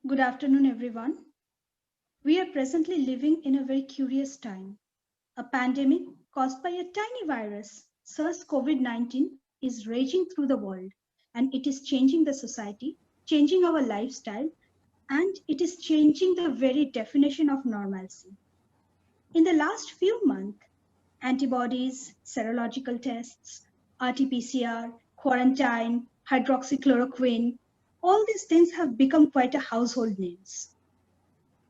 Good afternoon, everyone. We are presently living in a very curious time. A pandemic caused by a tiny virus, SARS-CoV-19, is raging through the world, and it is changing the society, changing our lifestyle, and it is changing the very definition of normalcy. In the last few months, antibodies, serological tests, RT-PCR, quarantine, hydroxychloroquine, all these things have become quite a household names.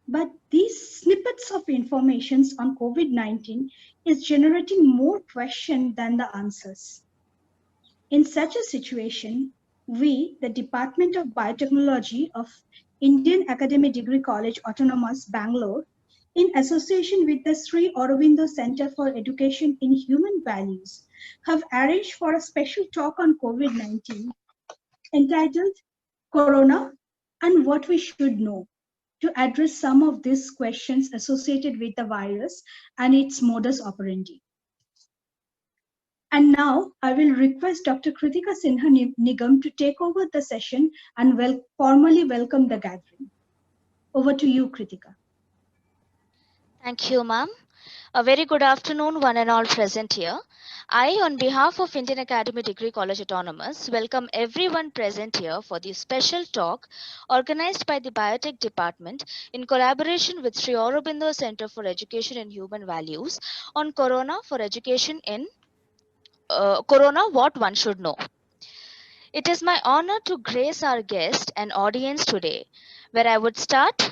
But these snippets of information on COVID-19 is generating more questions than the answers. In such a situation, we, the Department of Biotechnology of Indian Academy Degree College Autonomous, Bangalore, in association with the Sri Aurobindo Center for Education in Human Values, have arranged for a special talk on COVID-19 entitled Corona and What We Should Know, to address some of these questions associated with the virus and its modus operandi. And now I will request Dr. Kritika Sinha Nigam to take over the session and formally welcome the gathering. Over to you, Kritika. Thank you, ma'am. A very good afternoon, one and all present here. I, on behalf of Indian Academy Degree College Autonomous, welcome everyone present here for the special talk organized by the Biotech Department in collaboration with Sri Aurobindo Center for Education and Human Values on Corona for Education in Corona, what one should know. It is my honor to grace our guest and audience today, where I would start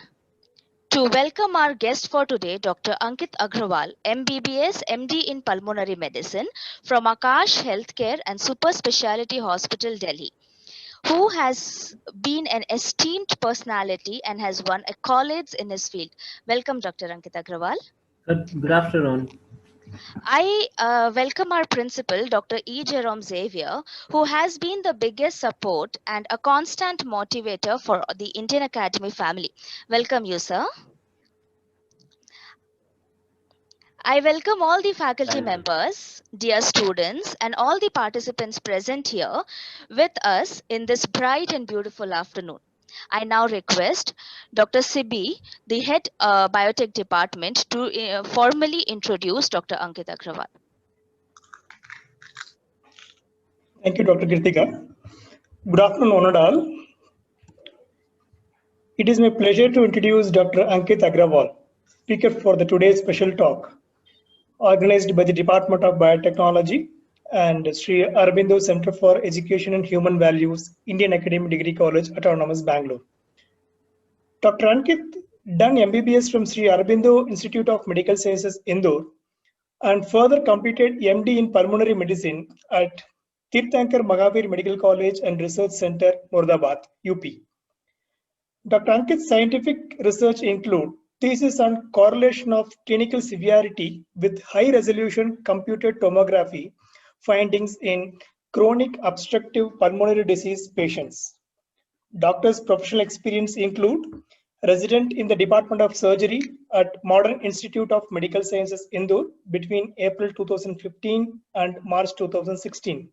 to welcome our guest for today, Dr. Ankit Agrawal, MBBS, MD in Pulmonary Medicine from Akash Healthcare and Super Speciality Hospital, Delhi, who has been an esteemed personality and has won accolades in his field. Welcome, Dr. Ankit Agrawal. Good afternoon. I welcome our principal, Dr. E. Jerome Xavier, who has been the biggest support and a constant motivator for the Indian Academy family. Welcome you, sir. I welcome all the faculty members, dear students, and all the participants present here with us in this bright and beautiful afternoon. I now request Dr. Sibi, the head biotech department, to formally introduce Dr. Ankit Agrawal. Thank you, Dr. Kritika. Good afternoon, one and all. It is my pleasure to introduce Dr. Ankit Agrawal, speaker for the today's special talk, organized by the Department of Biotechnology and Sri Aurobindo Center for Education and Human Values, Indian Academy Degree College, Autonomous, Bangalore. Dr. Ankit done MBBS from Sri Aurobindo Institute of Medical Sciences, Indore, and further completed MD in Pulmonary Medicine at Tirthankar Mahavir Medical College and Research Center, Moradabad, UP. Dr. Ankit's scientific research include thesis on correlation of clinical severity with high-resolution computed tomography findings in chronic obstructive pulmonary disease patients. Doctor's professional experience include resident in the Department of Surgery at Modern Institute of Medical Sciences, Indore between April 2015 and March 2016.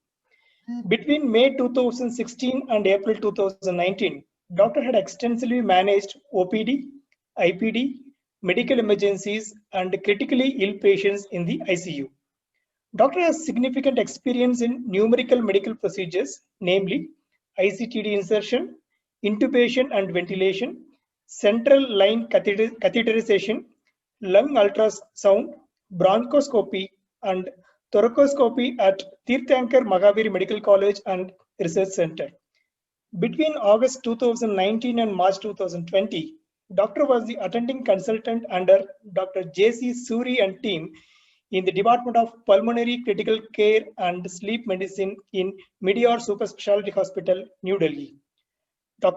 Between May 2016 and April 2019, Doctor had extensively managed OPD, IPD, medical emergencies, and critically ill patients in the ICU. Doctor has significant experience in numerical medical procedures, namely ICTD insertion, intubation and ventilation, central line catheterization, lung ultrasound, bronchoscopy, and thoracoscopy at Tirthankar Mahavir Medical College and Research Center. Between August 2019 and March 2020, Doctor was the attending consultant under Dr. J.C. Suri and team in the Department of Pulmonary Critical Care and Sleep Medicine in Medeor Super Speciality Hospital, New Delhi.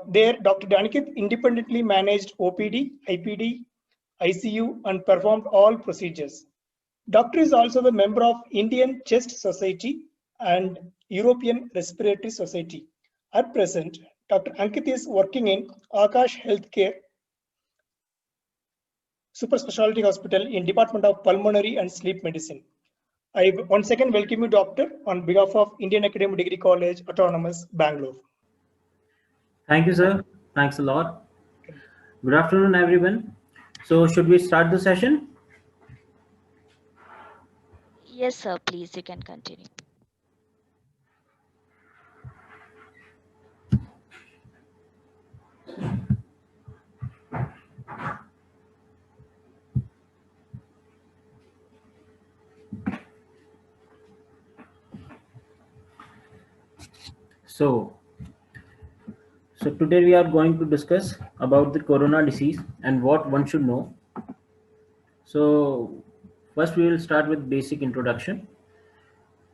There, Dr. Ankit independently managed OPD, IPD, ICU, and performed all procedures. Doctor is also the member of Indian Chest Society and European Respiratory Society. At present, Dr. Ankit is working in Akash Healthcare Super Speciality Hospital in Department of Pulmonary and Sleep Medicine. I once again welcome you, Doctor, on behalf of Indian Academy Degree College, Autonomous, Bangalore. Thank you, sir. Thanks a lot. Good afternoon, everyone. So, should we start the session? Yes, sir. Please, you can continue. So, today we are going to discuss about the corona disease and what one should know. So, first we will start with basic introduction.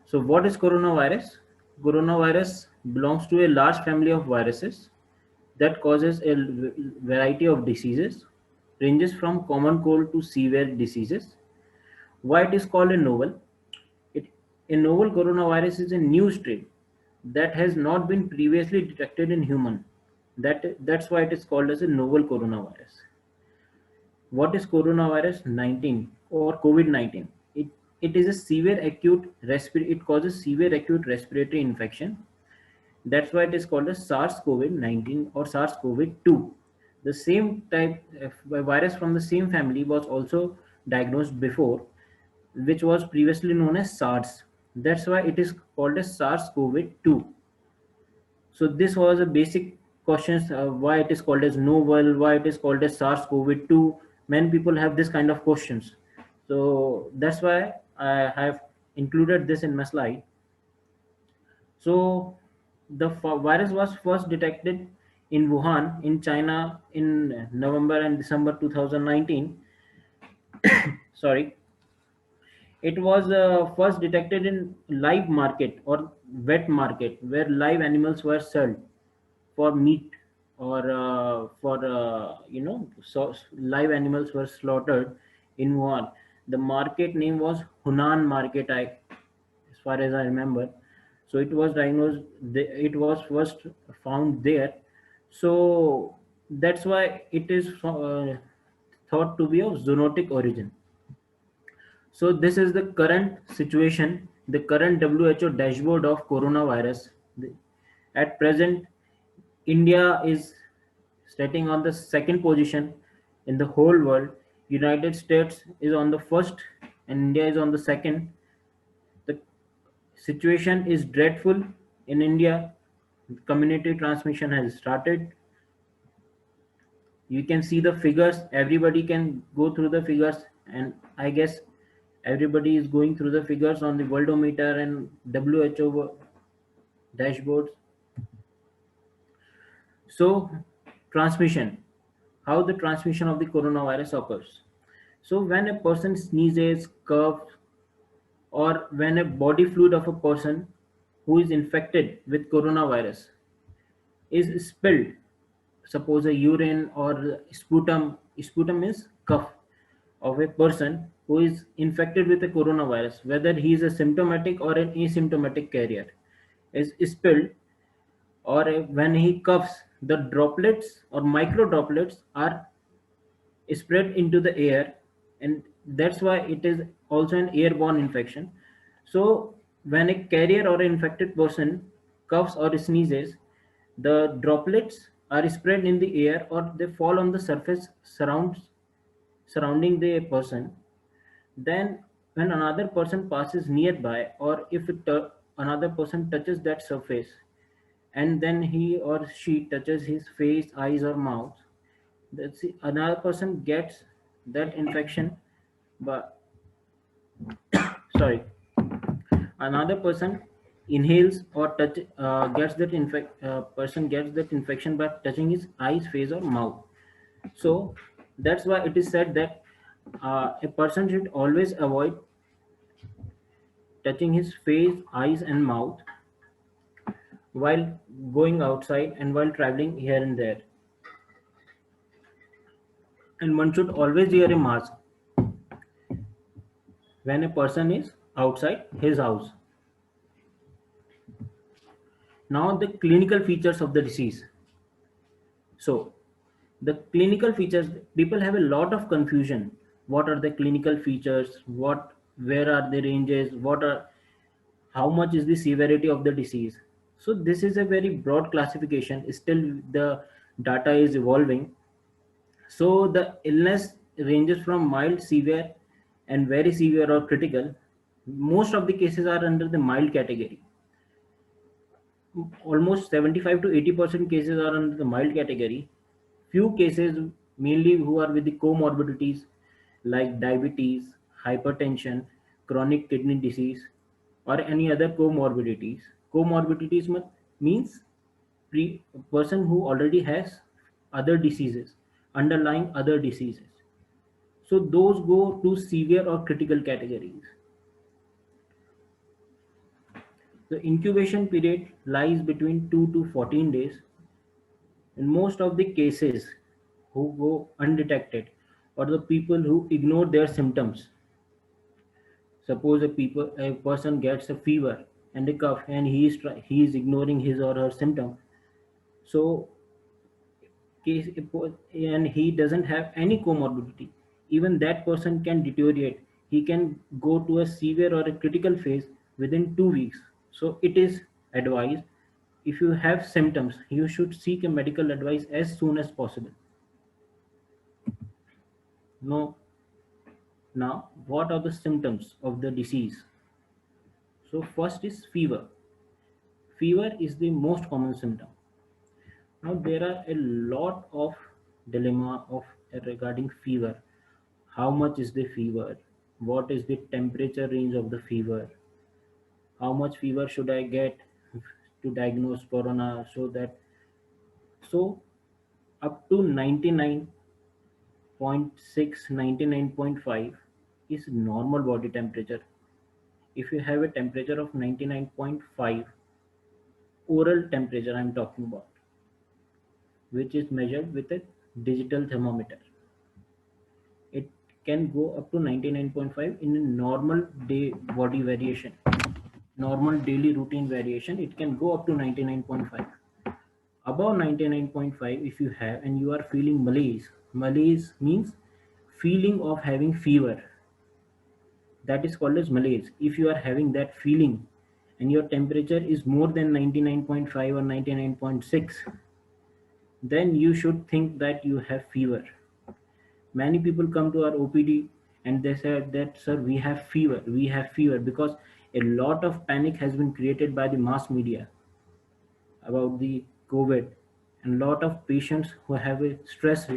So, what is coronavirus? Coronavirus belongs to a large family of viruses that causes a variety of diseases, ranges from common cold to severe diseases. Why it is called a novel? It, a novel coronavirus is a new strain that has not been previously detected in human. That's why it is called as a novel coronavirus. What is coronavirus 19 or COVID-19? It is a severe acute it causes severe acute respiratory infection. That's why it is called as SARS-CoV-19 or SARS-CoV-2. The same type virus from the same family was also diagnosed before, which was previously known as SARS. That's why it is called as SARS-CoV-2. So this was a basic questions, why it is called as novel, why it is called as SARS-CoV-2. Many people have this kind of questions. So that's why I have included this in my slide. So the virus was first detected in Wuhan in China in November and December 2019. Sorry. It was first detected in live market or wet market where live animals were sold for meat or for so live animals were slaughtered in Wuhan. The market name was Hunan Market, as far as I remember. So it was diagnosed. It was first found there. So that's why it is thought to be of zoonotic origin. So this is the current situation, the current WHO dashboard of coronavirus. At present, India is sitting on the second position in the whole world. United States is on the first and India is on the second. The situation is dreadful in India. Community transmission has started. You can see the figures. Everybody can go through the figures, and I guess everybody is going through the figures on the worldometer and WHO dashboards. So transmission, how the transmission of the coronavirus occurs. So when a person sneezes, coughs, or when a body fluid of a person who is infected with coronavirus is spilled, suppose a urine or sputum is cough of a person who is infected with the coronavirus, whether he is a symptomatic or an asymptomatic carrier, is spilled, or when he coughs, the droplets or micro droplets are spread into the air, and that's why it is also an airborne infection. So when a carrier or an infected person coughs or sneezes, the droplets are spread in the air or they fall on the surface surrounding the person. Then when another person passes nearby, or if another person touches that surface and then he or she touches his face, eyes or mouth, another person gets that infection. But sorry, another person inhales or touch gets that person gets that infection by touching his eyes, face or mouth. So that's why it is said that a person should always avoid touching his face, eyes and mouth while going outside and while traveling here and there. And one should always wear a mask when a person is outside his house. Now the clinical features of the disease. So the clinical features, people have a lot of confusion. What are the clinical features? Where are the ranges? How much is the severity of the disease? So this is a very broad classification. Still the data is evolving. So the illness ranges from mild, severe, and very severe or critical. Most of the cases are under the mild category. Almost 75 to 80% cases are under the mild category. Few cases, mainly who are with the comorbidities like diabetes, hypertension, chronic kidney disease, or any other comorbidities. Comorbidities means person who already has other diseases, underlying other diseases. So those go to severe or critical categories. The incubation period lies between 2 to 14 days. In most of the cases who go undetected or the people who ignore their symptoms, suppose a person gets a fever and a cough and he is ignoring his or her symptom, so case and he doesn't have any comorbidity, even that person can deteriorate. He can go to a severe or a critical phase within 2 weeks. So it is advised, if you have symptoms, you should seek a medical advice as soon as possible. No, now what are the symptoms of the disease? So first is fever. Fever is the most common symptom. Now there are a lot of dilemma of regarding fever. How much is the fever? What is the temperature range of the fever? How much fever should I get to diagnose corona? So up to 99.6, 99.5 is normal body temperature. If you have a temperature of 99.5, oral temperature I'm talking about, which is measured with a digital thermometer, it can go up to 99.5 in a normal day body variation, normal daily routine variation. It can go up to 99.5. Above 99.5, if you have and you are feeling malaise, malaise means feeling of having fever, that is called as malaise. If you are having that feeling and your temperature is more than 99.5 or 99.6, then you should think that you have fever. Many people come to our OPD and they said that, sir, we have fever, because a lot of panic has been created by the mass media about the COVID, and lot of patients who have a stress,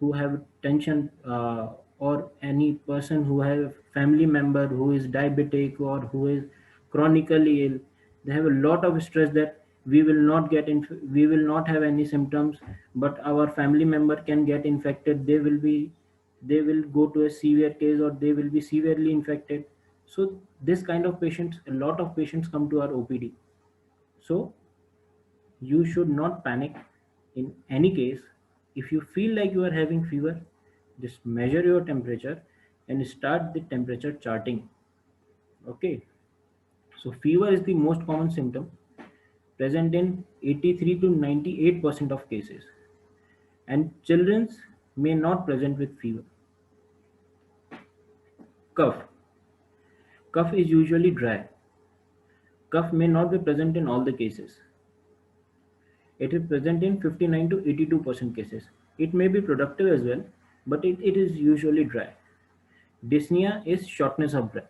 who have tension, or any person who have a family member who is diabetic or who is chronically ill, they have a lot of stress that we will not have any symptoms, but our family member can get infected. They will go to a severe case, or they will be severely infected. So this kind of patients, a lot of patients come to our OPD. So you should not panic. In any case, if you feel like you are having fever, just measure your temperature and start the temperature charting. Okay. So fever is the most common symptom, present in 83 to 98% of cases, and children may not present with fever. Cough. Cough is usually dry. Cough may not be present in all the cases. It is present in 59 to 82% cases. It may be productive as well, but it is usually dry. Dyspnea is shortness of breath.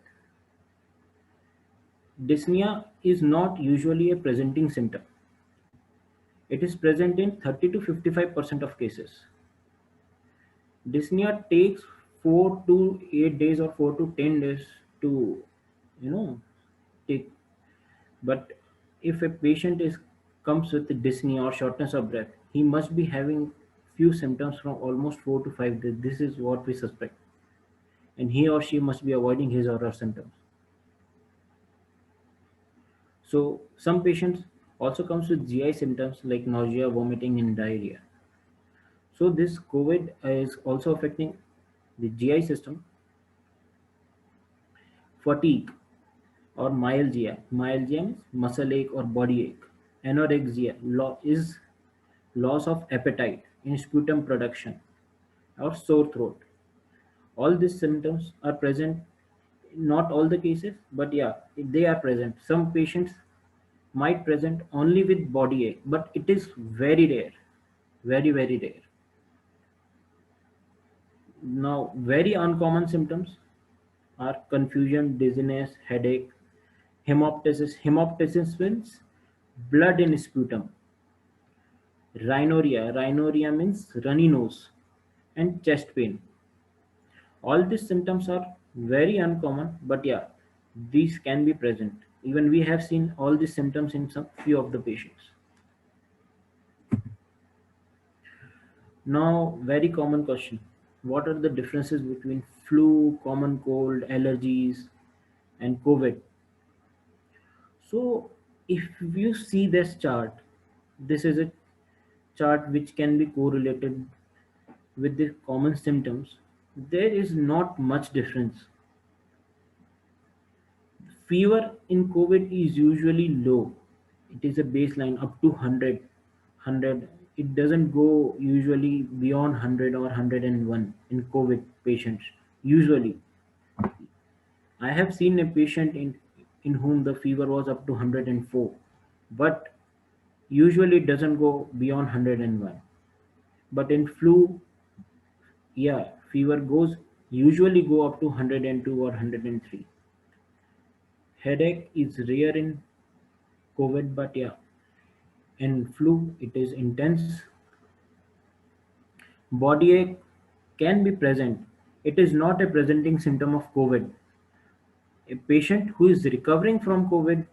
Dyspnea is not usually a presenting symptom. It is present in 30 to 55% of cases. Dyspnea takes 4 to 8 days or 4 to 10 days to, you know, take. But if a patient is comes with dyspnea or shortness of breath, he must be having few symptoms from almost 4 to 5 days. This is what we suspect, and he or she must be avoiding his or her symptoms. So some patients also comes with GI symptoms like nausea, vomiting, and diarrhea. So this COVID is also affecting the GI system. Fatigue or myalgia. Myalgia means muscle ache or body ache. Anorexia is loss of appetite in sputum production or sore throat. All these symptoms are present, not all the cases, but yeah, they are present. Some patients might present only with body ache, but it is very rare, very, very rare. Now, very uncommon symptoms are confusion, dizziness, headache, hemoptysis. Hemoptysis means blood in sputum. Rhinorrhea. Rhinorrhea means runny nose and chest pain. All these symptoms are very uncommon, but yeah, these can be present. Even we have seen all these symptoms in some few of the patients. Now, very common question. What are the differences between flu, common cold, allergies, and COVID? So, if you see this chart, this is a chart which can be correlated with the common symptoms. There is not much difference. Fever in COVID is usually low. It is a baseline up to 100. It doesn't go usually beyond 100 or 101 in COVID patients. Usually, I have seen a patient in whom the fever was up to 104, but usually it doesn't go beyond 101. But in flu, yeah, fever goes usually go up to 102 or 103. Headache is rare in COVID, but yeah, in flu it is intense. Body ache can be present. It is not a presenting symptom of COVID. A patient who is recovering from COVID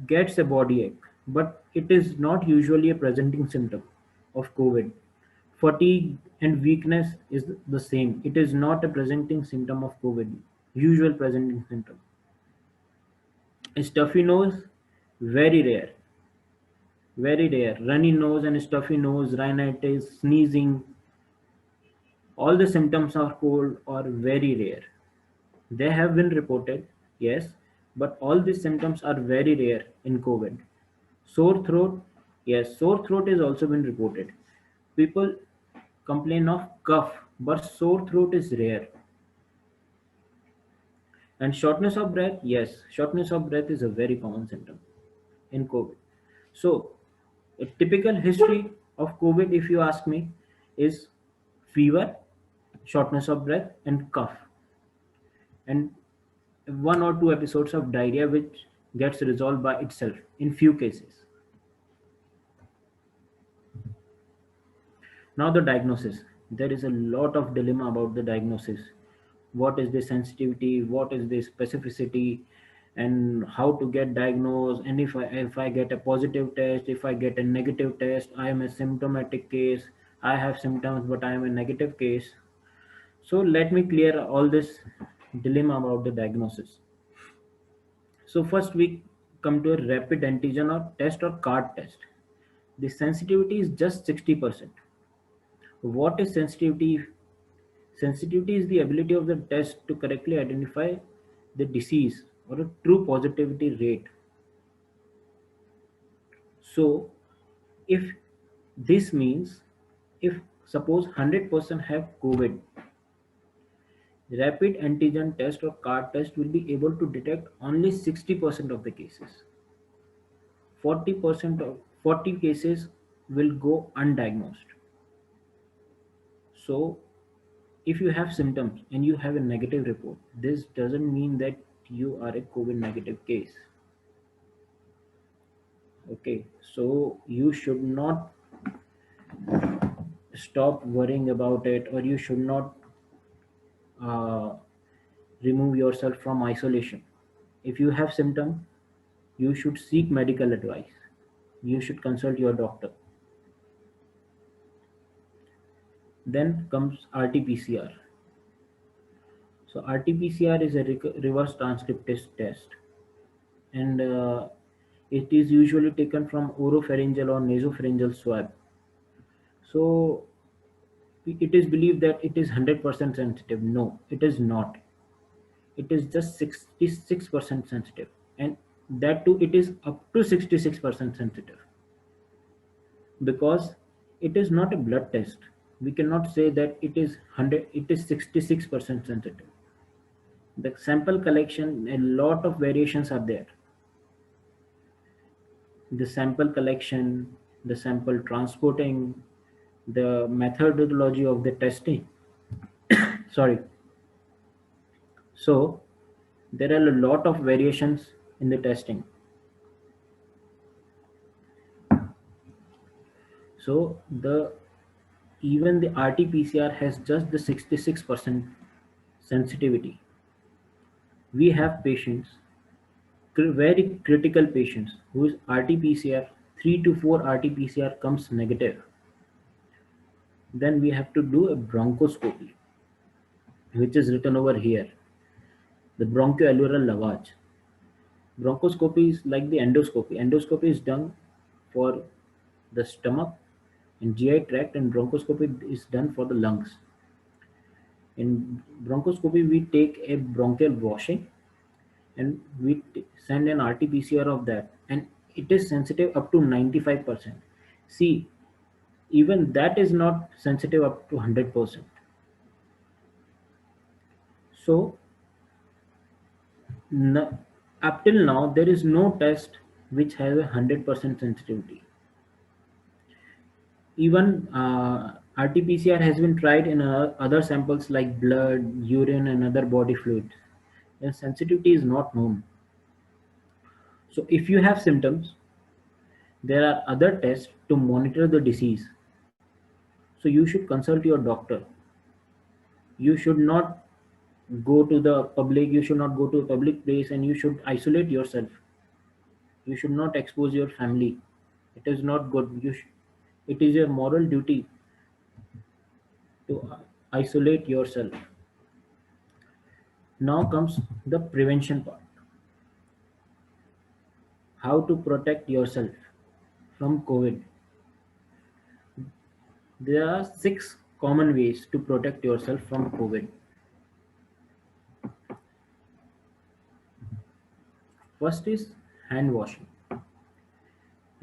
gets a body ache, but it is not usually a presenting symptom of COVID. Fatigue and weakness is the same. It is not a presenting symptom of COVID, usual presenting symptom. A stuffy nose, very rare. Very rare. Runny nose and stuffy nose, rhinitis, sneezing, all the symptoms of cold are very rare. They have been reported, yes, but all these symptoms are very rare in COVID. Sore throat, yes, sore throat is also been reported. People complain of cough, but sore throat is rare. And shortness of breath, yes, shortness of breath is a very common symptom in COVID. So, a typical history of COVID, if you ask me, is fever, shortness of breath, and cough, and one or two episodes of diarrhea, which gets resolved by itself in few cases. Now, the diagnosis. There is a lot of dilemma about the diagnosis. What is the sensitivity? What is the specificity? And how to get diagnosed? And if I get a positive test, if I get a negative test, I am a symptomatic case. I have symptoms, but I am a negative case. So let me clear all this dilemma about the diagnosis. So first we come to a rapid antigen or test or card test. The sensitivity is just 60%. What is sensitivity? Sensitivity is the ability of the test to correctly identify the disease or a true positivity rate. So if this means, if suppose 100% have COVID, rapid antigen test or card test will be able to detect only 60% of the cases. 40% of 40 cases will go undiagnosed. So if you have symptoms and you have a negative report, this doesn't mean that you are a COVID negative case. Okay, so you should not stop worrying about it, or you should not uh, remove yourself from isolation. If you have symptom, you should seek medical advice. You should consult your doctor. Then comes RT-PCR. So RT-PCR is a reverse transcriptase test, and it is usually taken from oropharyngeal or nasopharyngeal swab. So it is believed that it is 100% sensitive. No, it is not. It is just 66% sensitive, and that too it is up to 66% sensitive, because it is not a blood test. We cannot say that it is 100, it is 66% sensitive. The sample collection, a lot of variations are there. The sample collection, the sample transporting, the methodology of the testing. Sorry. So there are a lot of variations in the testing. So even the RT-PCR has just the 66% sensitivity. We have patients, very critical patients, whose RT-PCR, 3 to 4 RT-PCR comes negative. Then we have to do a bronchoscopy, which is written over here, the bronchoalveolar lavage. Bronchoscopy is like the endoscopy. Endoscopy is done for the stomach and GI tract, and bronchoscopy is done for the lungs. In bronchoscopy, we take a bronchial washing and we send an RT-PCR of that, and it is sensitive up to 95%. See, even that is not sensitive up to 100%. So up till now, there is no test which has a 100% sensitivity. Even RT-PCR has been tried in other samples like blood, urine, and other body fluids. The sensitivity is not known. So if you have symptoms, there are other tests to monitor the disease. So you should consult your doctor. You should not go to the public, you should not go to a public place, and you should isolate yourself. You should not expose your family. It is not good. It is your moral duty to isolate yourself. Now comes the prevention part. How to protect yourself from COVID. There are 6 common ways to protect yourself from COVID. First is hand washing.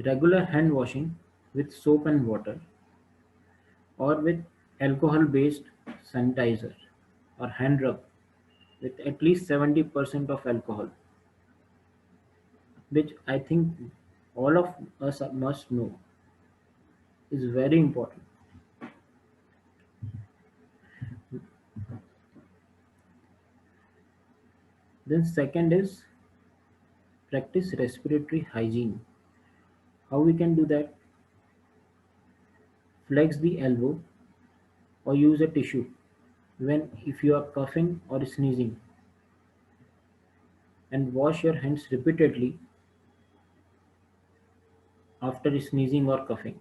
Regular hand washing with soap and water, or with alcohol based sanitizer, or hand rub with at least 70% of alcohol, which I think all of us must know is very important. Then second is practice respiratory hygiene. How we can do that? Flex the elbow or use a tissue when if you are coughing or sneezing, and wash your hands repeatedly after sneezing or coughing.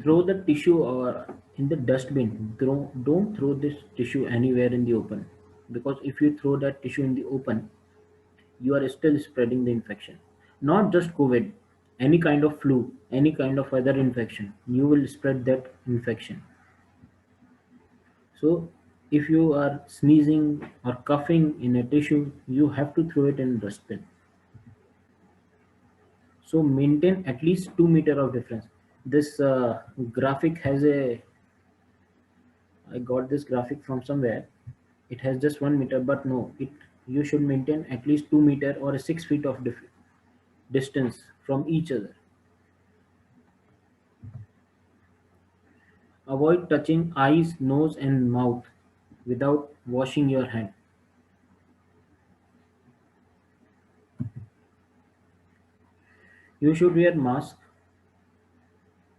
Throw the tissue or in the dustbin. Don't throw this tissue anywhere in the open, because if you throw that tissue in the open, you are still spreading the infection. Not just COVID, any kind of flu, any kind of other infection, you will spread that infection. So if you are sneezing or coughing in a tissue, you have to throw it in dustbin. So maintain at least 2 meter of difference. This graphic has a, I got this graphic from somewhere. It has just 1 meter, but no, you should maintain at least 2 meter or 6 feet of distance from each other. Avoid touching eyes, nose, and mouth without washing your hand. You should wear mask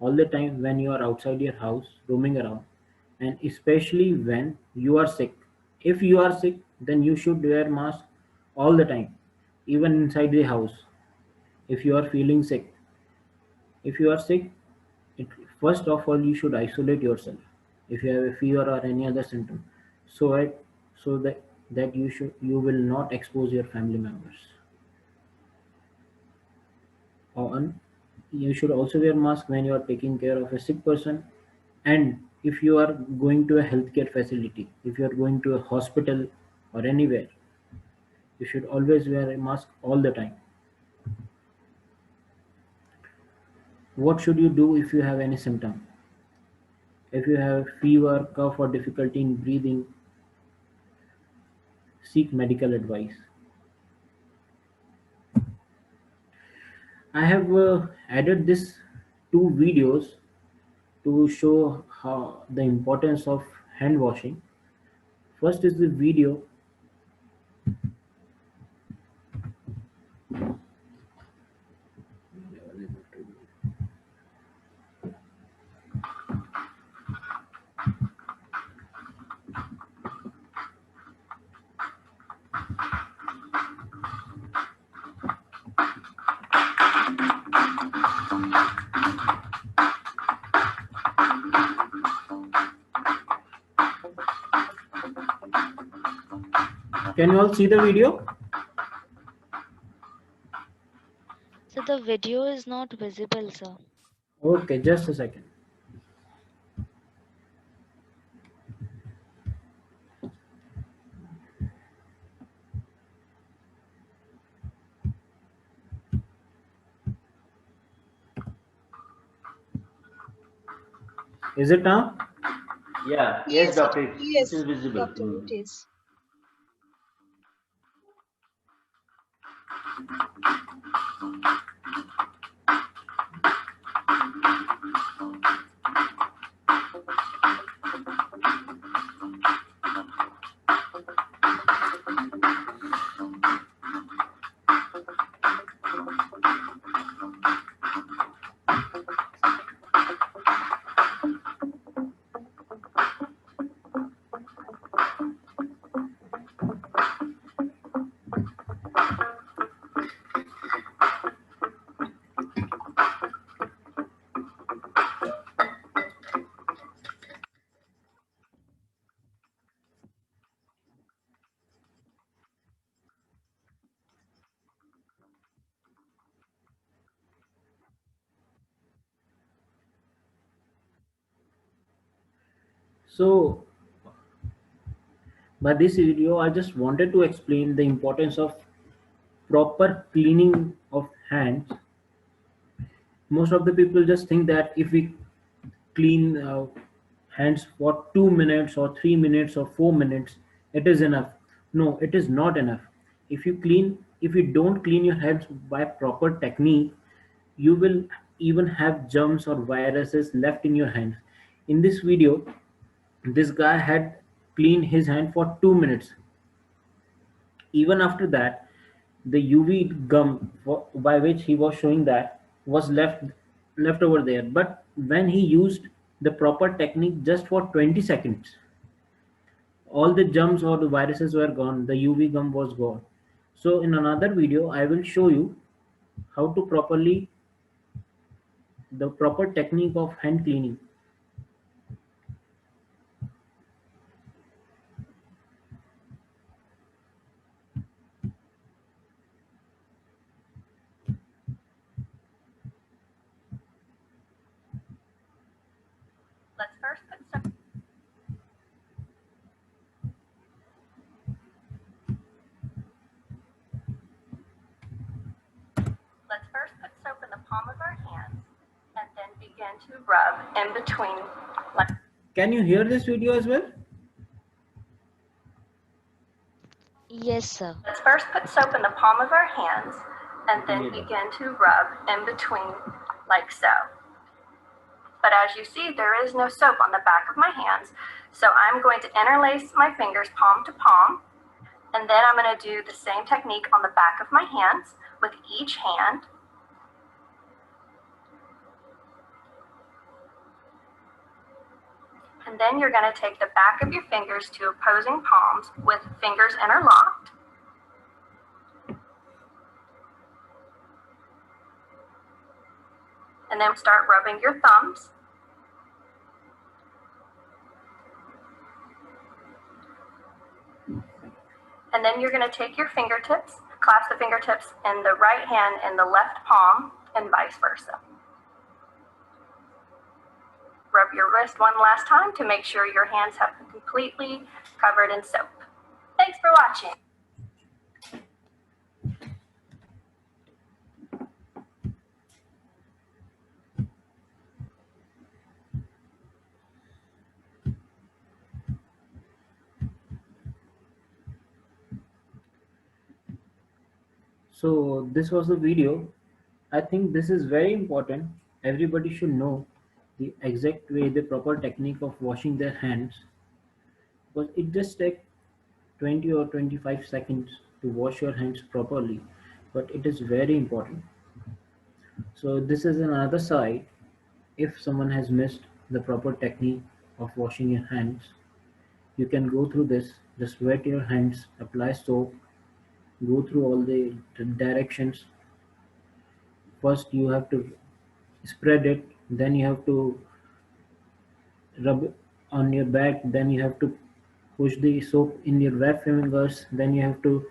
all the time when you are outside your house roaming around, and especially when you are sick. If you are sick, then you should wear mask all the time, even inside the house. If you are feeling sick, if you are sick, it, first of all you should isolate yourself if you have a fever or any other symptom, so that you will not expose your family members. On You should also wear mask when you are taking care of a sick person, and if you are going to a healthcare facility, if you are going to a hospital or anywhere, you should always wear a mask all the time. What should you do if you have any symptom? If you have fever, cough, or difficulty in breathing, seek medical advice. I have added this 2 videos to show how the importance of hand washing. First is the video. Can you all see the video? So the video is not visible, sir. Okay, just a second. Is it now? Yeah, yes, doctor. Yes, It is visible. doctor, it is. So by this video, I just wanted to explain the importance of proper cleaning of hands. Most of the people just think that if we clean hands for 2 minutes or 3 minutes or 4 minutes, it is enough. No, it is not enough. If you don't clean your hands by proper technique, you will even have germs or viruses left in your hands. In this video, this guy had cleaned his hand for 2 minutes. Even after that, the UV gum by which he was showing that was left over there. But when he used the proper technique just for 20 seconds, all the germs or the viruses were gone. The UV gum was gone. So in another video, I will show you how to the proper technique of hand cleaning. Let's first put soap. Let's first put soap in the palm of our hands and then begin to rub in between. Can you hear this video as well? Yes, sir. Let's first put soap in the palm of our hands and then begin to rub in between like so. But as you see, there is no soap on the back of my hands. So I'm going to interlace my fingers palm to palm. And then I'm going to do the same technique on the back of my hands with each hand. And then you're going to take the back of your fingers to opposing palms with fingers interlocked. And then start rubbing your thumbs. And then you're going to take your fingertips, clasp the fingertips in the right hand and the left palm, and vice versa. Rub your wrist one last time to make sure your hands have been completely covered in soap. Thanks for watching. So this was the video. I think this is very important. Everybody should know the exact way, the proper technique of washing their hands, because it just takes 20 or 25 seconds to wash your hands properly, but it is very important. So this is another side. If someone has missed the proper technique of washing your hands, you can go through this. Just wet your hands, apply soap, go through all the directions. First you have to spread it, then you have to rub on your back, then you have to push the soap in your wet fingers, then you have to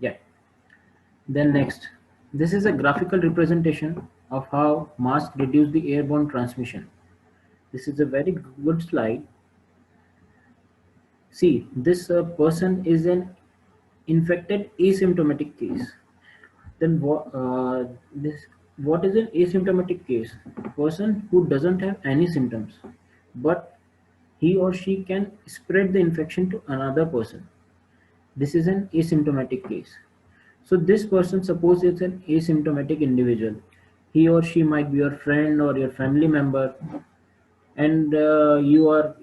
yeah. Then next, this is a graphical representation of how masks reduce the airborne transmission. This is a very good slide. See, this person is an infected asymptomatic case. Then what is an asymptomatic case? A person who doesn't have any symptoms, but he or she can spread the infection to another person. This is an asymptomatic case. So this person, suppose it's an asymptomatic individual. He or she might be your friend or your family member, and you are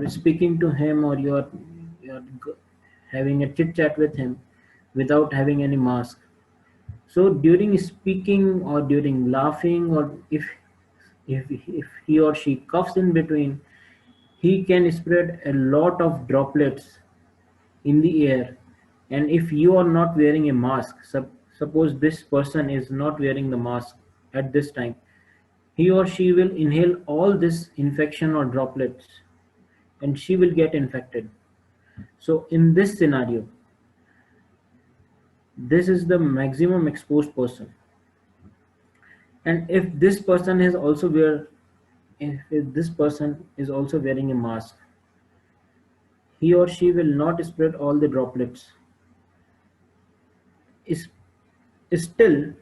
speaking to him, or you are having a chit chat with him without having any mask. So during speaking or during laughing, or if he or she coughs in between, he can spread a lot of droplets in the air. And if you are not wearing a mask, suppose this person is not wearing the mask at this time, he or she will inhale all this infection or droplets, and she will get infected. So in this scenario, this is the maximum exposed person. And if this person is also if this person is also wearing a mask, he or she will not spread all the droplets. Is Still,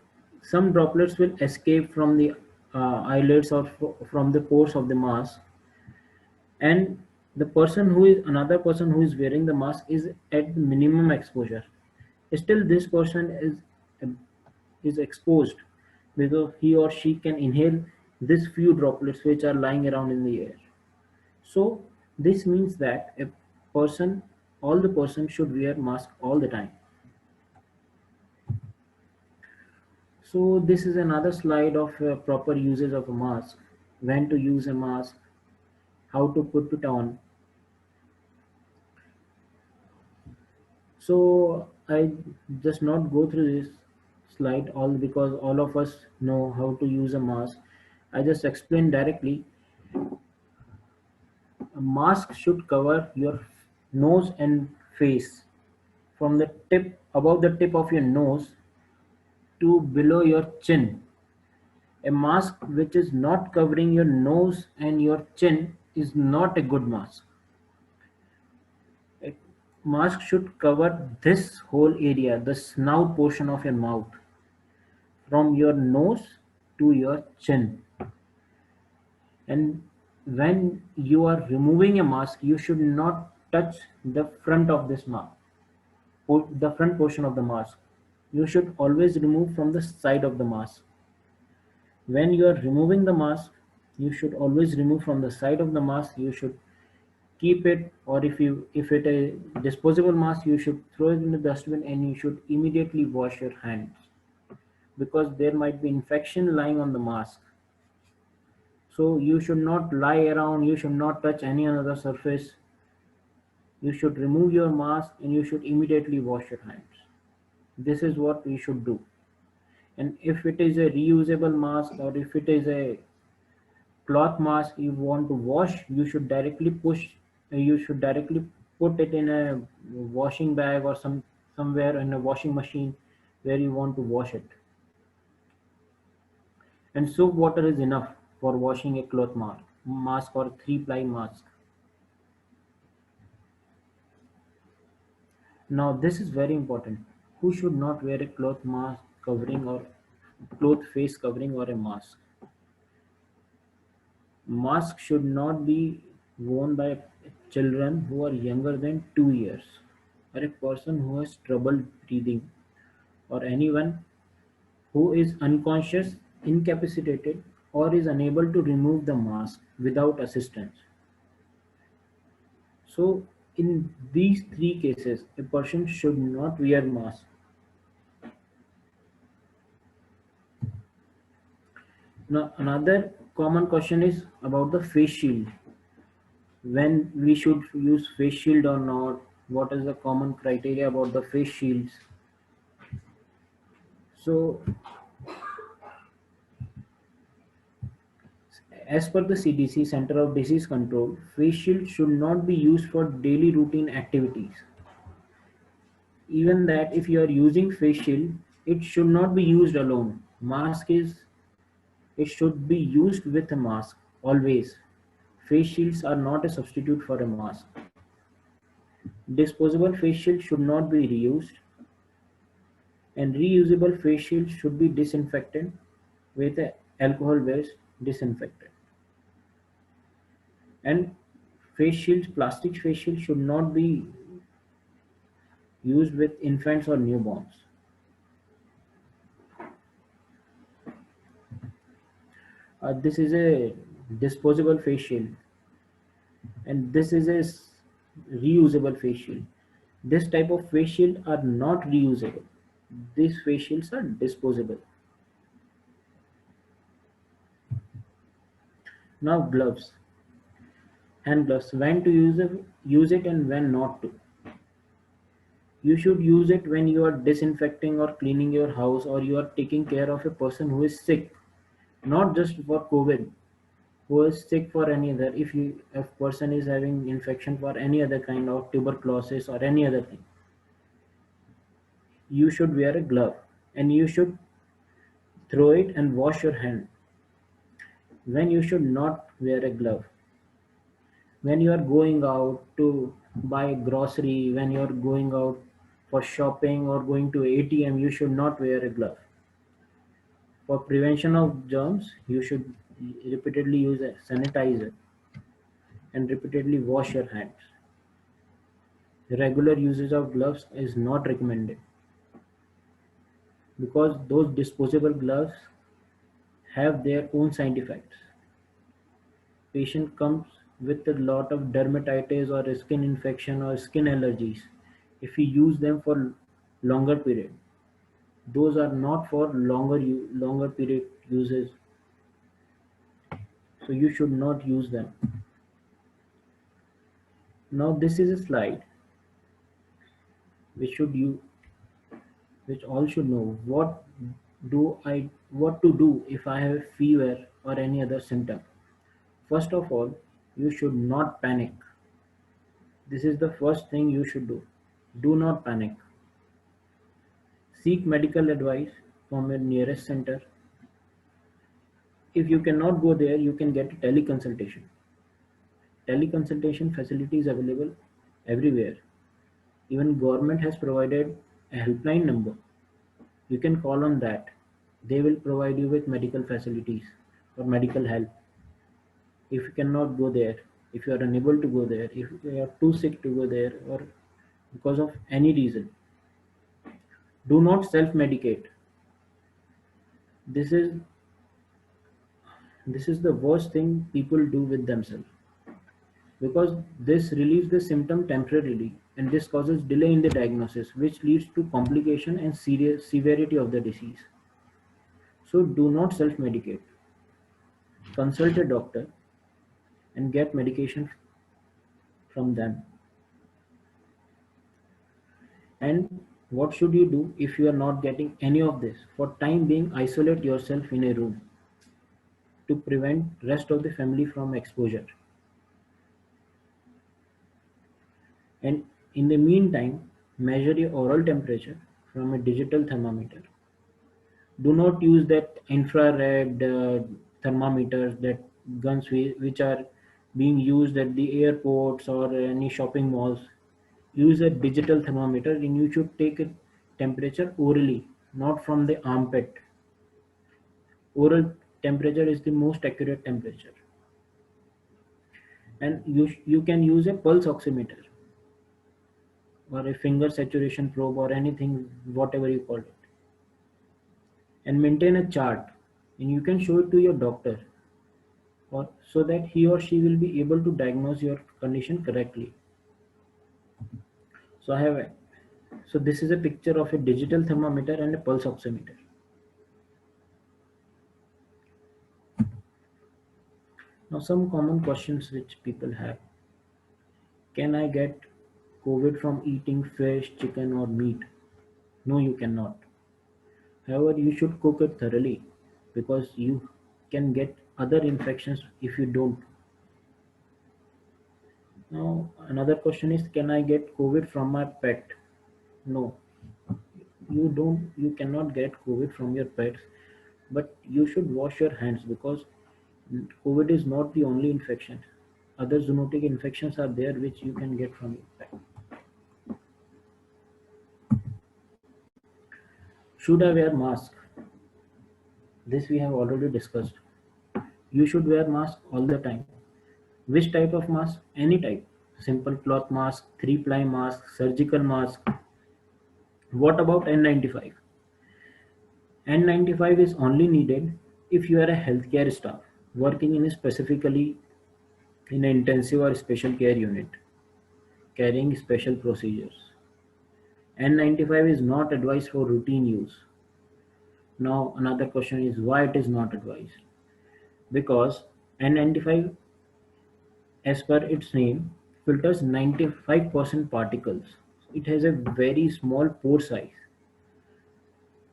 some droplets will escape from the eyelids or from the pores of the mask, and another person who is wearing the mask is at minimum exposure. Still, this person is exposed because he or she can inhale these few droplets which are lying around in the air. So this means that person, all the person should wear mask all the time. So this is another slide of proper usage of a mask, when to use a mask, how to put it on. So I just not go through this slide all, because all of us know how to use a mask. I just explain directly. A mask should cover your nose and face from the tip, above the tip of your nose to below your chin. A mask which is not covering your nose and your chin is not a good mask. A mask should cover this whole area, the snout portion of your mouth, from your nose to your chin. And when you are removing a mask, you should not touch the front of this mask, the front portion of the mask. You should always remove from the side of the mask. When you are removing the mask, you should always remove from the side of the mask. You should keep it, or if it a disposable mask, you should throw it in the dustbin, and you should immediately wash your hands, because there might be infection lying on the mask. So you should not lie around, you should not touch any other surface. You should remove your mask and you should immediately wash your hands. This is what we should do. And if it is a reusable mask, or if it is a cloth mask you want to wash, you should directly put it in a washing bag, or somewhere in a washing machine where you want to wash it. And soap water is enough for washing a cloth mask or 3-ply mask. Now this is very important. Who should not wear a cloth mask covering, or cloth face covering, or a mask? Mask should not be worn by children who are younger than 2 years, or a person who has trouble breathing, or anyone who is unconscious, incapacitated, or is unable to remove the mask without assistance. So, in these three cases, a person should not wear mask. Now, another common question is about the face shield. When we should use face shield or not? What is the common criteria about the face shields? So, as per the CDC, Center of Disease Control, face shield should not be used for daily routine activities. Even that, if you are using face shield, it should not be used alone. It should be used with a mask always. Face shields are not a substitute for a mask. Disposable face shield should not be reused, and reusable face shield should be disinfected with a alcohol-based disinfectant. And plastic face shields should not be used with infants or newborns. This is a disposable face shield, and this is a reusable face shield. This type of face shield are not reusable. These face shields are disposable. Now gloves, hand gloves. When to use it and when not to. You should use it when you are disinfecting or cleaning your house, or you are taking care of a person who is sick, not just for COVID, who is sick for any other. If a person is having infection for any other kind of tuberculosis or any other thing, you should wear a glove, and you should throw it and wash your hand. When you should not wear a glove, when you are going out to buy grocery, when you are going out for shopping or going to ATM, you should not wear a glove. For prevention of germs, you should repeatedly use a sanitizer and repeatedly wash your hands. Regular usage of gloves is not recommended because those disposable gloves have their own side effects. Patient comes with a lot of dermatitis or skin infection or skin allergies if you use them for longer period. Those are not for longer period uses, so you should not use them. Now this is a slide which all should know. What to do if I have a fever or any other symptom? First of all, you should not panic. This is the first thing you should do. Do not panic. Seek medical advice from your nearest center. If you cannot go there, you can get a teleconsultation. Teleconsultation facility is available everywhere. Even government has provided a helpline number. You can call on that. They will provide you with medical facilities or medical help. If you cannot go there, if you are unable to go there, if you are too sick to go there, or because of any reason, do not self-medicate. This is the worst thing people do with themselves, because this relieves the symptom temporarily and this causes delay in the diagnosis, which leads to complication and severity of the disease. So do not self-medicate. Consult a doctor and get medication from them. And what should you do if you are not getting any of this? For time being, isolate yourself in a room to prevent rest of the family from exposure. And in the meantime, measure your oral temperature from a digital thermometer. Do not use that infrared thermometers, that guns which are being used at the airports or any shopping malls. Use a digital thermometer, and you should take a temperature orally, not from the armpit. Oral temperature is the most accurate temperature. And you can use a pulse oximeter or a finger saturation probe or anything, whatever you call it, and maintain a chart, and you can show it to your doctor, or so that he or she will be able to diagnose your condition correctly. So so this is a picture of a digital thermometer and a pulse oximeter. Now some common questions which people have: can I get COVID from eating fish, chicken or meat? No, you cannot. However, you should cook it thoroughly, because you can get other infections if you don't. Now, another question is, can I get COVID from my pet? No, you cannot get COVID from your pets, but you should wash your hands, because COVID is not the only infection. Other zoonotic infections are there which you can get from your pet. Should I wear mask? This we have already discussed. You should wear mask all the time. Which type of mask? Any type. Simple cloth mask, 3-ply mask, surgical mask. What about N95? N95 is only needed if you are a healthcare staff working in specifically in an intensive or special care unit, carrying special procedures. N95 is not advised for routine use. Now another question is, why it is not advised? Because N95, as per its name, filters 95% particles. It has a very small pore size.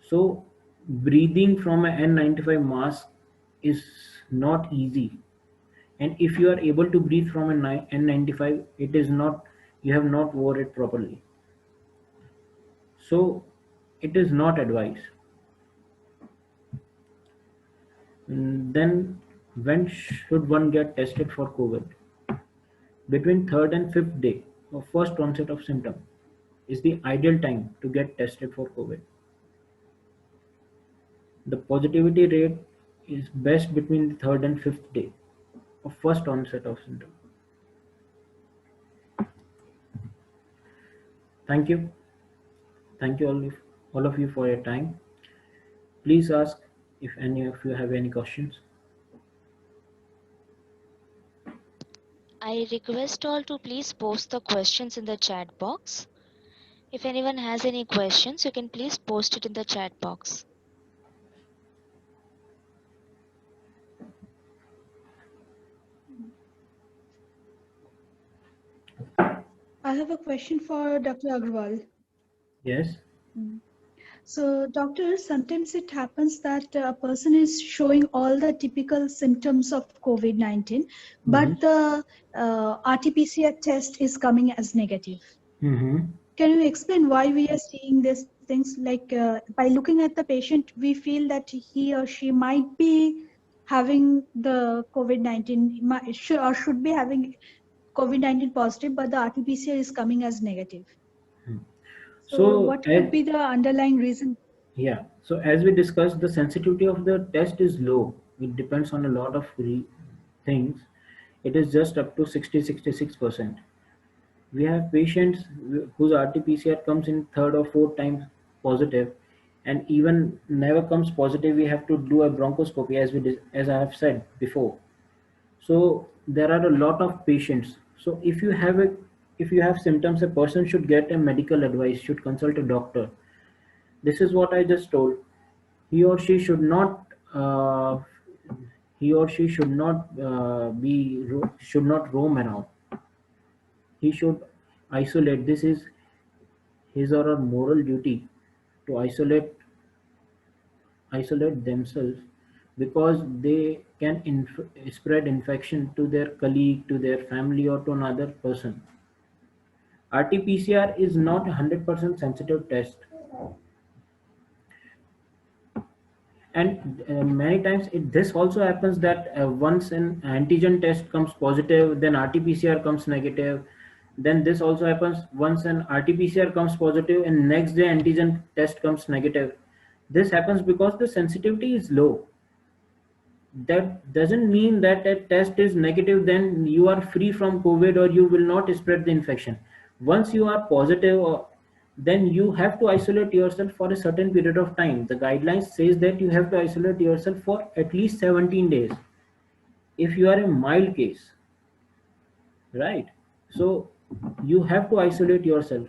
So breathing from an N95 mask is not easy. And if you are able to breathe from an N95, it is not, you have not wore it properly. So it is not advised. Then when should one get tested for COVID? Between 3rd and 5th day of first onset of symptom is the ideal time to get tested for COVID. The positivity rate is best between the 3rd and 5th day of first onset of symptom. Thank you. Thank you all of you for your time. Please ask if any of you have any questions. I request all to please post the questions in the chat box. If anyone has any questions, you can please post it in the chat box. I have a question for Dr. Agrawal. Yes. So, doctor, sometimes it happens that a person is showing all the typical symptoms of COVID-19, but the RT-PCR test is coming as negative. Can you explain why we are seeing these things? Like by looking at the patient, we feel that he or she might be having the COVID-19, should be having COVID-19 positive, but the RT-PCR is coming as negative. So what could be the underlying reason? Yeah, so as we discussed, the sensitivity of the test is low. It depends on a lot of things. It is just up to 60-66%. We have patients whose RT-PCR comes in 3rd or 4th times positive, and even never comes positive, we have to do a bronchoscopy, as I have said before. So there are a lot of patients. So if you have symptoms, a person should get a medical advice, should consult a doctor. This is what I just told. He or she should not should not roam around. He should isolate. This is his or her moral duty to isolate themselves, because they can spread infection to their colleague, to their family, or to another person. RT-PCR is not a 100% sensitive test, and many times this also happens that once an antigen test comes positive, then RT-PCR comes negative. Then this also happens once an RT-PCR comes positive and next day antigen test comes negative. This happens because the sensitivity is low. that doesn't mean that a test is negative, then you are free from COVID or you will not spread the infection. Once you are positive, then you have to isolate yourself for a certain period of time. The guidelines says that you have to isolate yourself for at least 17 days if you are a mild case, right? So you have to isolate yourself.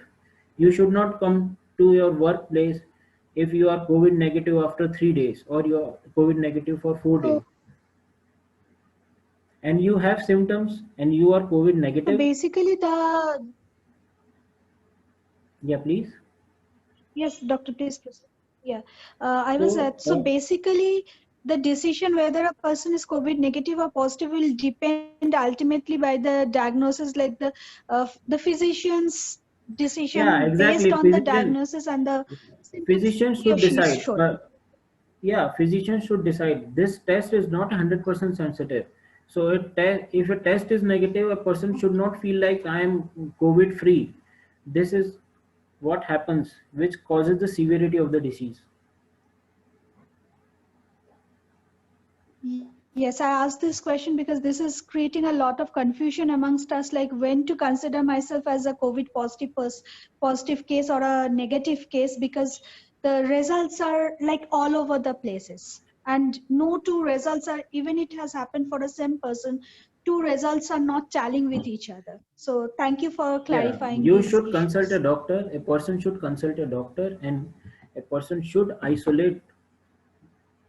You should not come to your workplace if you are COVID negative after 3 days or you are COVID negative for 4 days So, and you have symptoms and you are COVID so negative. basically the, Yeah, please. yes, Dr. Please proceed. Yeah, I was So, at, so basically the decision whether a person is COVID negative or positive will depend ultimately by the diagnosis, like the physician's yeah, decision based exactly. on the diagnosis and the symptoms Physician he or should she is decide. showing. Yeah, physician should decide. This test is not 100% sensitive. So if a test is negative, a person should not feel like I am COVID free. This is what happens, which causes the severity of the disease. Yes, I asked this question because this is creating a lot of confusion amongst us, like when to consider myself as a COVID positive case or a negative case, because the results are like all over the places. And no two results are, even it has happened for the same person, two results are not tallying with each other. So thank you for Yeah, clarifying you these should consult a issues. doctor. A person should consult a doctor, and a person should isolate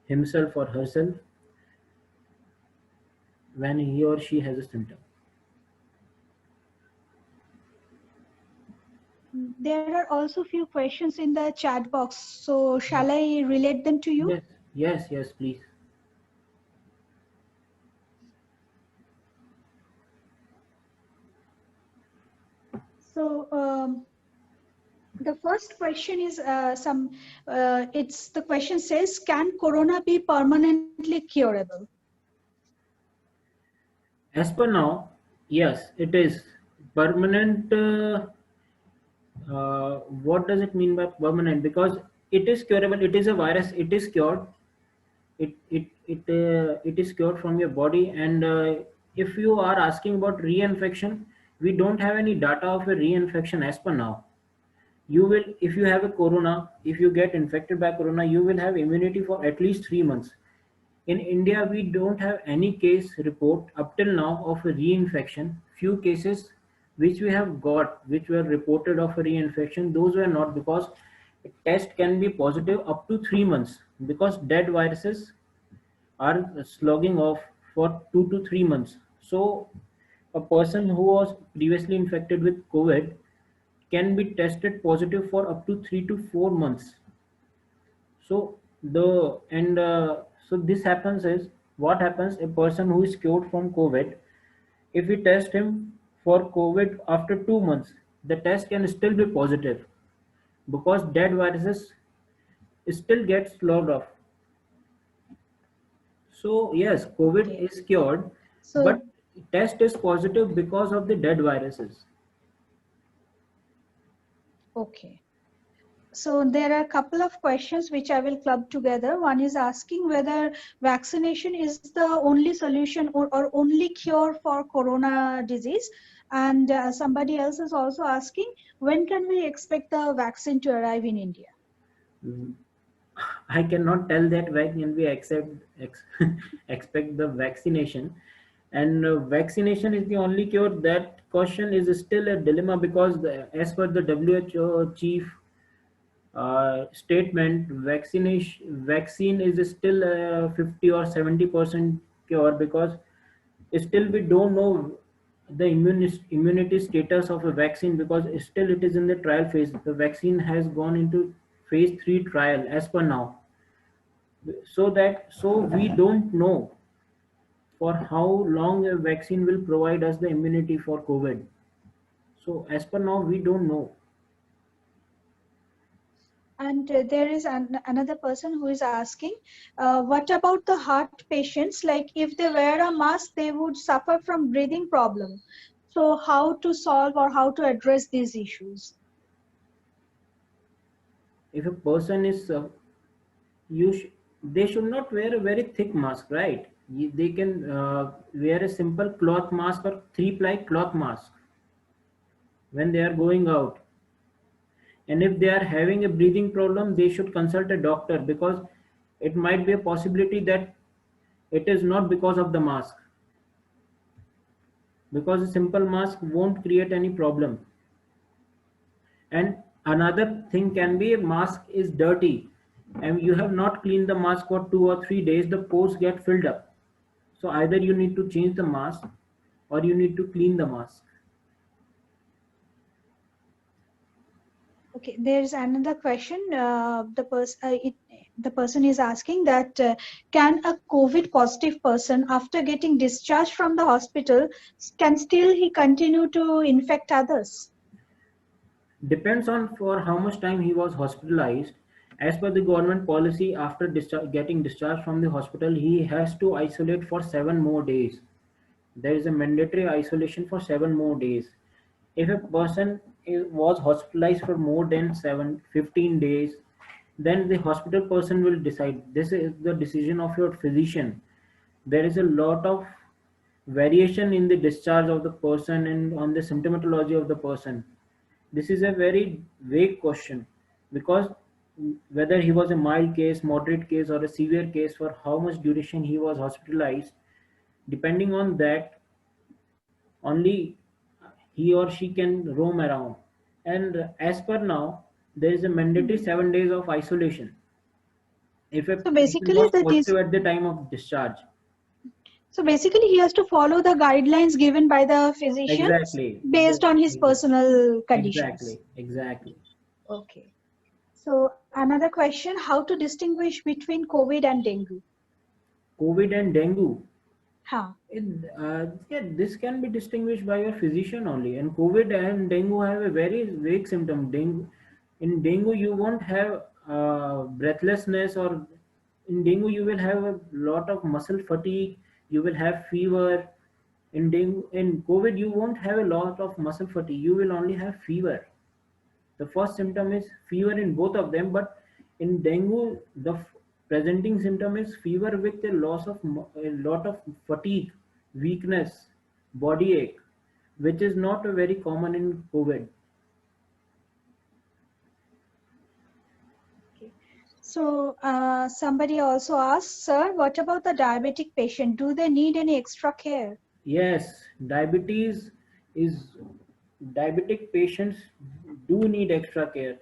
himself or herself when he or she has a symptom. There are also few questions in the chat box. So shall I relate them to you? Yes, yes, yes, please. So the first question is it's the question says, can corona be permanently curable? As per now, yes, it is permanent. What does it mean by permanent? Because it is curable. It is a virus. It is cured. It is cured from your body. And if you are asking about reinfection, we don't have any data of a reinfection as per now. You will, if you have a corona, if you get infected by corona, you will have immunity for at least 3 months. In India, we don't have any case report up till now of a reinfection. Few cases which we have got, which were reported of a reinfection, those were not, because a test can be positive up to 3 months, because dead viruses are slogging off for 2 to 3 months. So a person who was previously infected with COVID can be tested positive for up to 3 to 4 months. So so this happens is, what happens, a person who is cured from COVID, if we test him for COVID after 2 months, the test can still be positive because dead viruses still get sloughed off. So yes, COVID Okay. is cured, So, but test is positive because of the dead viruses. okay. So there are a couple of questions which I will club together. One is asking whether vaccination is the only solution or only cure for corona disease. And somebody else is also asking, when can we expect the vaccine to arrive in India? Mm, I cannot tell that when can we expect the vaccination, and vaccination is the only cure. That question is still a dilemma because as per the WHO chief statement, vaccine is still 50 or 70% cure, because still we don't know the immunity status of a vaccine, because still it is in the trial phase. The vaccine has gone into phase 3 trial as per now, so we don't know for how long a vaccine will provide us the immunity for COVID. So as per now, we don't know. And there is another person who is asking, what about the heart patients? Like if they wear a mask, they would suffer from breathing problem. So how to solve or how to address these issues? If a person is, they should not wear a very thick mask, right? they can wear a simple cloth mask or 3-ply cloth mask when they are going out. And if they are having a breathing problem, they should consult a doctor, because it might be a possibility that it is not because of the mask, because a simple mask won't create any problem. And another thing can be, a mask is dirty and you have not cleaned the mask for 2 or 3 days, the pores get filled up. So either you need to change the mask or you need to clean the mask. Okay, there's another question. The person is asking that can a COVID positive person, after getting discharged from the hospital, can still he continue to infect others? Depends on for how much time he was hospitalized. As per the government policy, after getting discharged from the hospital, he has to isolate for 7 more days. There is a mandatory isolation for 7 more days. If a person was hospitalized for more than 15 days, then the hospital person will decide. This is the decision of your physician. There is a lot of variation in the discharge of the person and on the symptomatology of the person. This is a very vague question, because whether he was a mild case, moderate case, or a severe case, for how much duration he was hospitalized, depending on that, only he or she can roam around. And as per now, there is a mandatory 7 days of isolation if a So person basically, was positive at the time of discharge. he has to follow the guidelines given by the physician Exactly. based on his personal conditions. Exactly. Okay. So another question: how to distinguish between COVID and dengue? COVID and dengue. Huh. Yeah, this can be distinguished by your physician only. And COVID and dengue have a very vague symptom. In dengue, you won't have breathlessness, or in dengue, you will have a lot of muscle fatigue. You will have fever. In COVID, you won't have a lot of muscle fatigue. You will only have fever. The first symptom is fever in both of them, but in dengue, the presenting symptom is fever with a lot of fatigue, weakness, body ache, which is not very common in COVID. Okay. So somebody also asked, sir, what about the diabetic patient? Do they need any extra care? Yes, is diabetic patients do need extra care.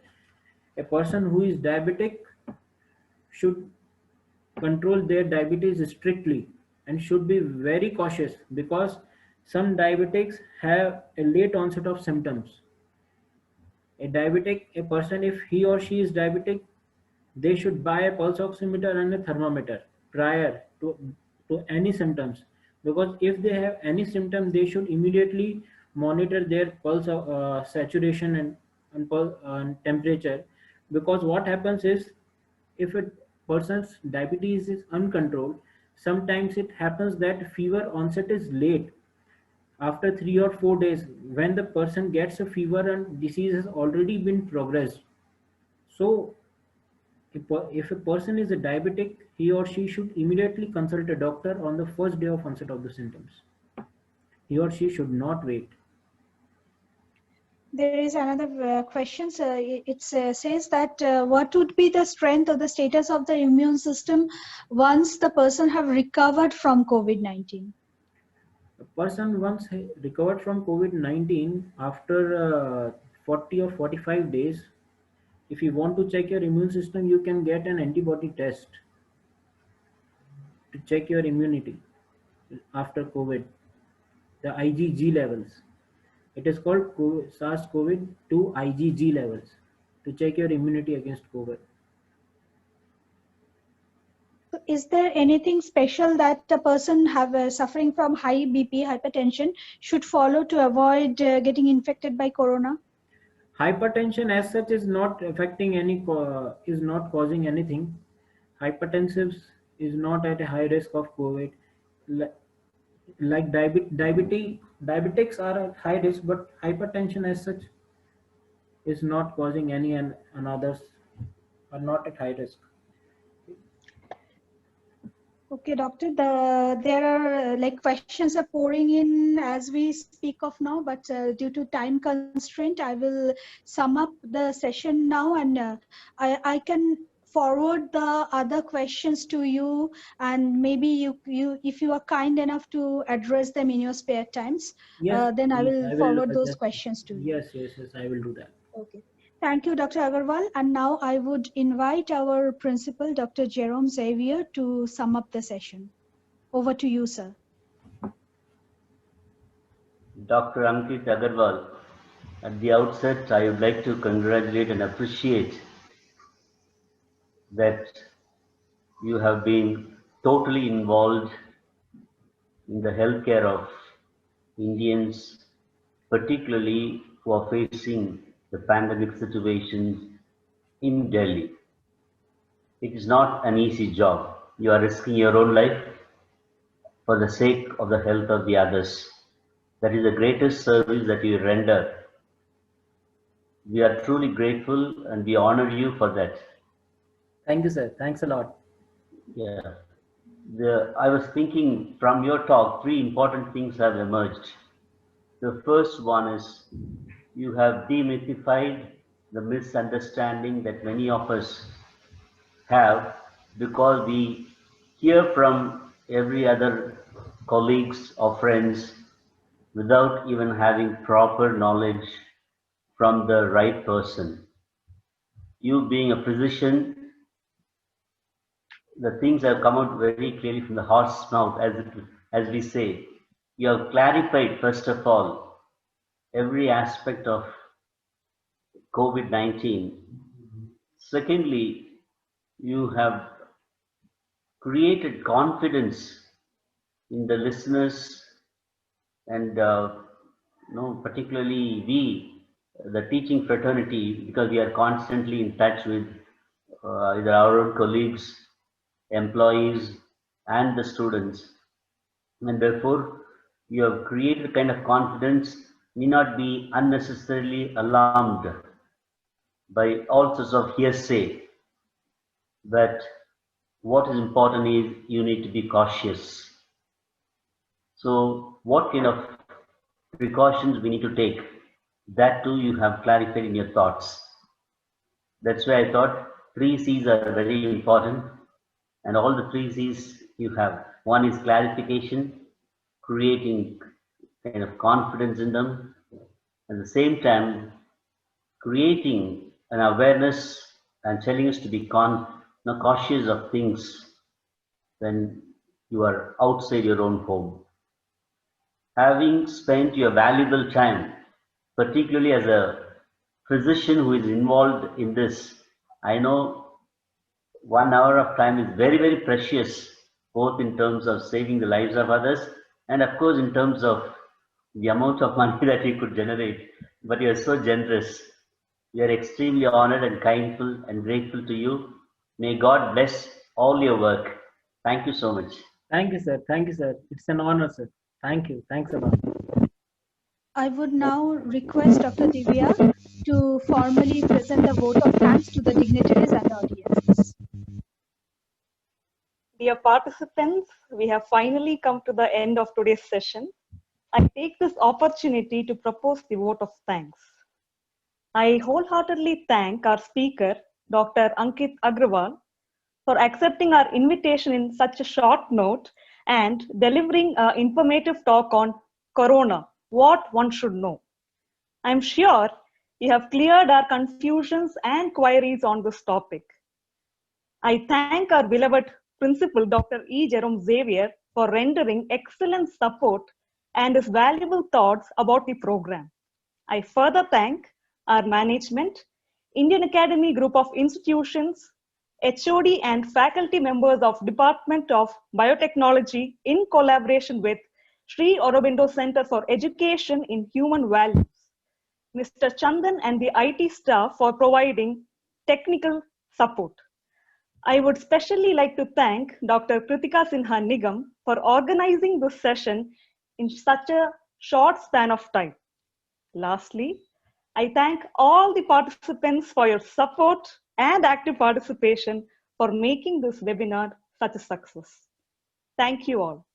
A person who is diabetic should control their diabetes strictly and should be very cautious, because some diabetics have a late onset of symptoms. A person, if he or she is diabetic, they should buy a pulse oximeter and a thermometer prior to any symptoms, because if they have any symptom, they should immediately monitor their pulse saturation and temperature. Because what happens is, if a person's diabetes is uncontrolled, sometimes it happens that fever onset is late, after 3 or 4 days, when the person gets a fever and disease has already been progressed. So if a person is a diabetic, he or she should immediately consult a doctor on the first day of onset of the symptoms. He or she should not wait. There is another question. It says that what would be the strength or the status of the immune system once the person have recovered from COVID-19? A person once recovered from COVID-19 after 40 or 45 days, if you want to check your immune system, you can get an antibody test to check your immunity after COVID, the IgG levels. It is called SARS-CoV-2 IgG levels, to check your immunity against COVID. So is there anything special that a person suffering from high BP, hypertension should follow to avoid getting infected by corona? Hypertension as such is not affecting is not causing anything. Hypertensives is not at a high risk of COVID. Like diabetics are at high risk, but hypertension as such is not causing any, and others are not at high risk. Okay, doctor. There are like questions are pouring in as we speak of now, but due to time constraint, I will sum up the session now, and I can forward the other questions to you, and maybe you if you are kind enough to address them in your spare times, Yes, then I please. will I will forward those just, questions to you. yes, yes, yes, I will do that. Okay. Thank you, Dr. Agarwal. And now I would invite our principal, Dr. Jerome Xavier, to sum up the session. Over to you, sir. Dr. Ankit Agarwal, at the outset, I would like to congratulate and appreciate that you have been totally involved in the healthcare of Indians, particularly who are facing the pandemic situation in Delhi. It is not an easy job. You are risking your own life for the sake of the health of the others. That is the greatest service that you render. We are truly grateful and we honor you for that. Thank you, sir. Thanks a lot. Yeah. I was thinking from your talk, three important things have emerged. The first one is you have demythified the misunderstanding that many of us have because we hear from every other colleagues or friends without even having proper knowledge from the right person. You being a physician, the things have come out very clearly from the horse's mouth, as we say. You have clarified, first of all, every aspect of COVID-19. Secondly, you have created confidence in the listeners and particularly we, the teaching fraternity, because we are constantly in touch with either our own colleagues, employees, and the students. And therefore, you have created a kind of confidence, need not be unnecessarily alarmed by all sorts of hearsay, but what is important is you need to be cautious. So what kind of precautions we need to take, that too you have clarified in your thoughts. That's why I thought 3 C's are very important, and all the 3 C's you have. One is clarification, creating kind of confidence in them, at the same time creating an awareness and telling us to be cautious of things when you are outside your own home. Having spent your valuable time, particularly as a physician who is involved in this, I know 1 hour of time is very, very precious, both in terms of saving the lives of others and of course in terms of the amount of money that you could generate. But you are so generous. We are extremely honored and kindful and grateful to you. May God bless all your work. Thank you so much. Thank you, sir. Thank you, sir. It's an honor, sir. Thank you. Thanks a lot. I would now request Dr. Divya to formally present the vote of thanks to the dignitaries and the audiences. Dear participants, we have finally come to the end of today's session. I take this opportunity to propose the vote of thanks. I wholeheartedly thank our speaker, Dr. Ankit Agrawal, for accepting our invitation in such a short note and delivering an informative talk on Corona, what one should know. I'm sure you have cleared our confusions and queries on this topic. I thank our beloved Principal Dr. E. Jerome Xavier for rendering excellent support and his valuable thoughts about the program. I further thank our management, Indian Academy Group of Institutions, HOD and faculty members of Department of Biotechnology in collaboration with Sri Aurobindo Center for Education in Human Values, Mr. Chandan and the IT staff for providing technical support. I would especially like to thank Dr. Kritika Sinha Nigam for organizing this session in such a short span of time. Lastly, I thank all the participants for your support and active participation for making this webinar such a success. Thank you all.